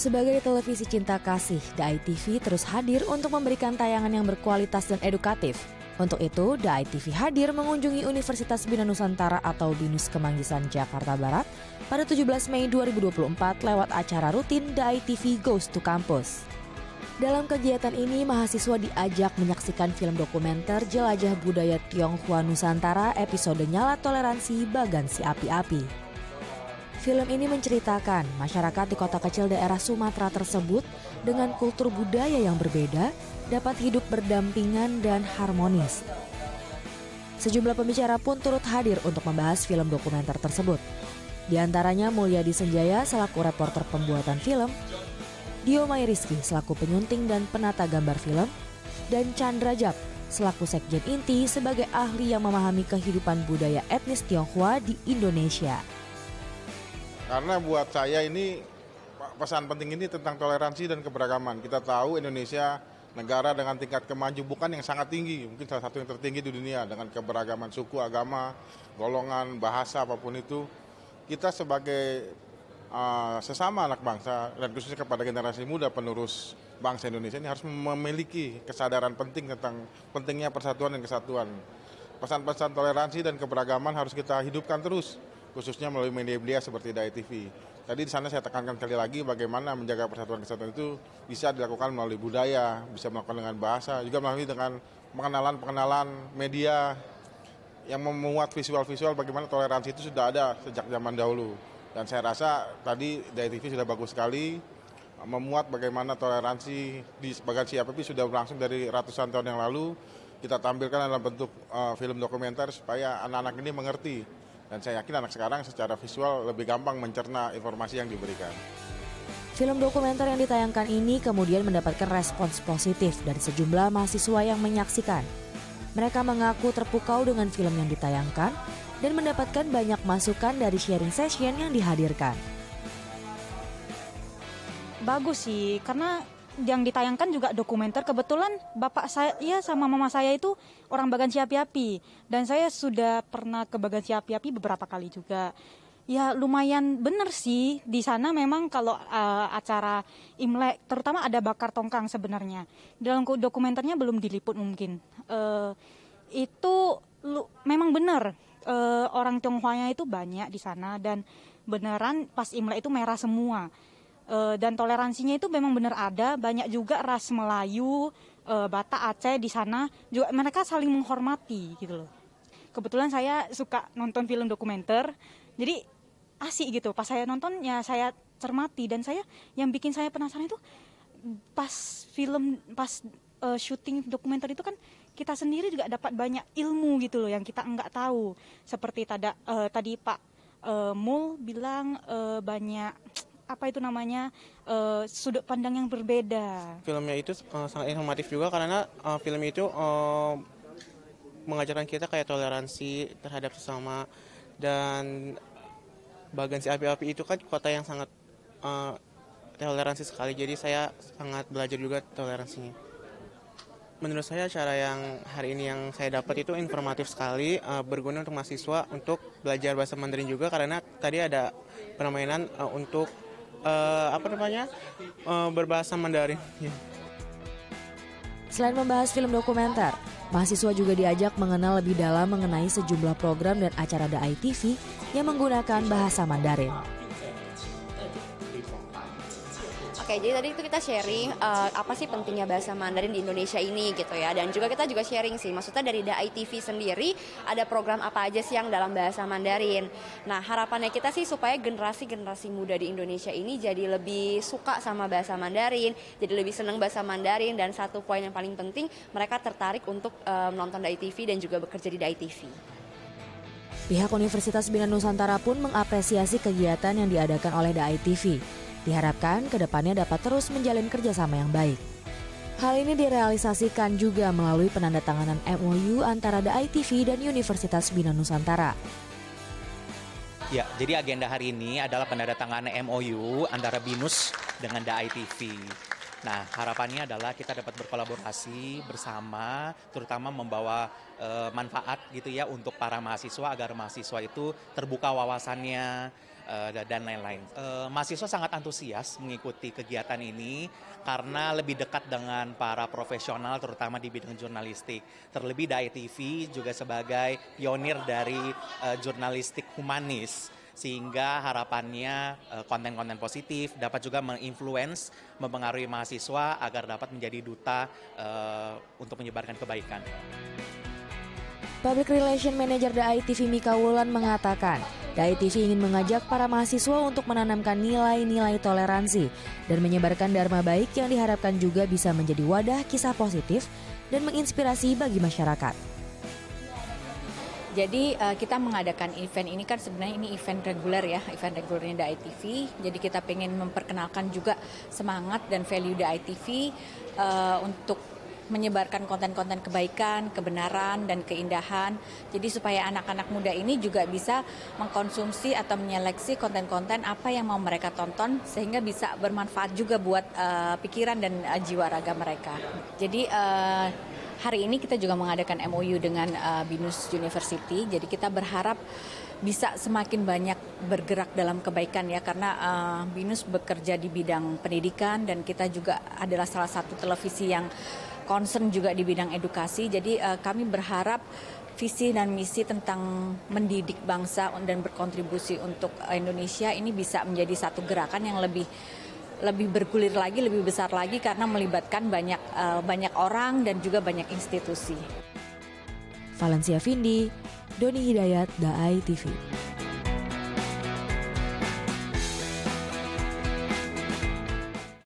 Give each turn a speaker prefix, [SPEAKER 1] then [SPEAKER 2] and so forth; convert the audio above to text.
[SPEAKER 1] Sebagai televisi cinta kasih, The ITV terus hadir untuk memberikan tayangan yang berkualitas dan edukatif. Untuk itu, The ITV hadir mengunjungi Universitas Bina Nusantara atau BINUS Kemanggisan, Jakarta Barat pada 17 Mei 2024 lewat acara rutin The ITV Goes to Campus. Dalam kegiatan ini, mahasiswa diajak menyaksikan film dokumenter Jelajah Budaya Tionghoa Nusantara episode Nyala Toleransi Bagansi Api-Api. Film ini menceritakan masyarakat di kota kecil daerah Sumatera tersebut dengan kultur budaya yang berbeda dapat hidup berdampingan dan harmonis. Sejumlah pembicara pun turut hadir untuk membahas film dokumenter tersebut. Di antaranya Mulyadi Senjaya selaku reporter pembuatan film, Dio Mayriski selaku penyunting dan penata gambar film, dan Chandra Jab selaku sekjen inti sebagai ahli yang memahami kehidupan budaya etnis Tionghoa di Indonesia.
[SPEAKER 2] Karena buat saya ini pesan penting ini tentang toleransi dan keberagaman. Kita tahu Indonesia negara dengan tingkat kemajuan yang sangat tinggi, mungkin salah satu yang tertinggi di dunia dengan keberagaman suku, agama, golongan, bahasa apapun itu. Kita sebagai sesama anak bangsa dan khususnya kepada generasi muda penerus bangsa Indonesia ini harus memiliki kesadaran penting tentang pentingnya persatuan dan kesatuan. Pesan-pesan toleransi dan keberagaman harus kita hidupkan terus, khususnya melalui media-media seperti The ITV. Tadi di sana saya tekankan sekali lagi bagaimana menjaga persatuan kesatuan itu bisa dilakukan melalui budaya, bisa melakukan dengan bahasa, juga melalui dengan pengenalan media yang memuat visual-visual bagaimana toleransi itu sudah ada sejak zaman dahulu. Dan saya rasa tadi The ITV sudah bagus sekali memuat bagaimana toleransi di Bagansi Api-Api sudah berlangsung dari ratusan tahun yang lalu. Kita tampilkan dalam bentuk film dokumenter supaya anak-anak ini mengerti. Dan saya yakin anak sekarang secara visual lebih gampang mencerna informasi yang diberikan.
[SPEAKER 1] Film dokumenter yang ditayangkan ini kemudian mendapatkan respons positif dari sejumlah mahasiswa yang menyaksikan. Mereka mengaku terpukau dengan film yang ditayangkan dan mendapatkan banyak masukan dari sharing session yang dihadirkan.
[SPEAKER 3] Bagus sih, karena yang ditayangkan juga dokumenter. Kebetulan bapak saya sama mama saya itu orang Bagansi Api-Api, dan saya sudah pernah ke Bagansi Api-Api beberapa kali juga. Ya lumayan bener sih, di sana memang kalau acara Imlek, terutama ada bakar tongkang sebenarnya. Dalam dokumenternya belum diliput mungkin. Memang benar. Orang Tionghoanya itu banyak di sana, dan beneran pas Imlek itu merah semua. Dan toleransinya itu memang benar ada, banyak juga ras Melayu, Batak, Aceh di sana juga mereka saling menghormati gitu loh. Kebetulan saya suka nonton film dokumenter, jadi asik gitu. Pas saya nonton ya saya cermati, dan yang bikin saya penasaran itu pas syuting dokumenter itu kan kita sendiri juga dapat banyak ilmu gitu loh yang kita nggak tahu. Seperti tadi Pak Mul bilang banyak sudut pandang yang berbeda.
[SPEAKER 4] Filmnya itu sangat informatif juga karena film itu mengajarkan kita kayak toleransi terhadap sesama, dan Bagansi Api-Api itu kan kota yang sangat toleransi sekali, jadi saya sangat belajar juga toleransinya. Menurut saya acara yang hari ini yang saya dapat itu informatif sekali, berguna untuk mahasiswa untuk belajar bahasa Mandarin juga, karena tadi ada permainan untuk berbahasa Mandarin.
[SPEAKER 1] Selain membahas film dokumenter, mahasiswa juga diajak mengenal lebih dalam mengenai sejumlah program dan acara The ITV yang menggunakan bahasa Mandarin.
[SPEAKER 5] Oke, jadi tadi itu kita sharing apa sih pentingnya bahasa Mandarin di Indonesia ini gitu ya. Dan kita juga sharing sih, maksudnya dari The ITV sendiri ada program apa aja sih yang dalam bahasa Mandarin. Nah, harapannya kita sih supaya generasi muda di Indonesia ini jadi lebih suka sama bahasa Mandarin, jadi lebih senang bahasa Mandarin, dan satu poin yang paling penting, mereka tertarik untuk menonton The ITV dan juga bekerja di The ITV.
[SPEAKER 1] Pihak Universitas Bina Nusantara pun mengapresiasi kegiatan yang diadakan oleh The ITV. Diharapkan kedepannya dapat terus menjalin kerjasama yang baik. Hal ini direalisasikan juga melalui penandatanganan MOU antara The ITV dan Universitas Bina Nusantara.
[SPEAKER 6] Ya, jadi agenda hari ini adalah penandatanganan MOU antara BINUS dengan The ITV. Nah, harapannya adalah kita dapat berkolaborasi bersama, terutama membawa manfaat gitu ya untuk para mahasiswa agar mahasiswa itu terbuka wawasannya dan lain-lain. Mahasiswa sangat antusias mengikuti kegiatan ini karena lebih dekat dengan para profesional terutama di bidang jurnalistik. Terlebih DAI TV juga sebagai pionir dari jurnalistik humanis. Sehingga harapannya konten-konten positif dapat juga menginfluence, mempengaruhi mahasiswa agar dapat menjadi duta untuk menyebarkan kebaikan.
[SPEAKER 1] Public Relation Manager DAI TV Mika Wulan mengatakan, DAI TV ingin mengajak para mahasiswa untuk menanamkan nilai-nilai toleransi dan menyebarkan dharma baik yang diharapkan juga bisa menjadi wadah kisah positif dan menginspirasi bagi masyarakat.
[SPEAKER 7] Jadi kita mengadakan event ini kan sebenarnya ini event reguler ya, event regulernya DAI TV. Jadi kita pengen memperkenalkan juga semangat dan value DAI TV untuk menyebarkan konten-konten kebaikan, kebenaran, dan keindahan. Jadi supaya anak-anak muda ini juga bisa mengkonsumsi atau menyeleksi konten-konten apa yang mau mereka tonton sehingga bisa bermanfaat juga buat pikiran dan jiwa raga mereka. Jadi hari ini kita juga mengadakan MOU dengan BINUS University, jadi kita berharap bisa semakin banyak bergerak dalam kebaikan ya, karena BINUS bekerja di bidang pendidikan dan kita juga adalah salah satu televisi yang concern juga di bidang edukasi, jadi kami berharap visi dan misi tentang mendidik bangsa dan berkontribusi untuk Indonesia ini bisa menjadi satu gerakan yang lebih bergulir lagi, lebih besar lagi karena melibatkan banyak orang dan juga banyak institusi.
[SPEAKER 1] Valencia Vindi, Doni Hidayat, DAI TV.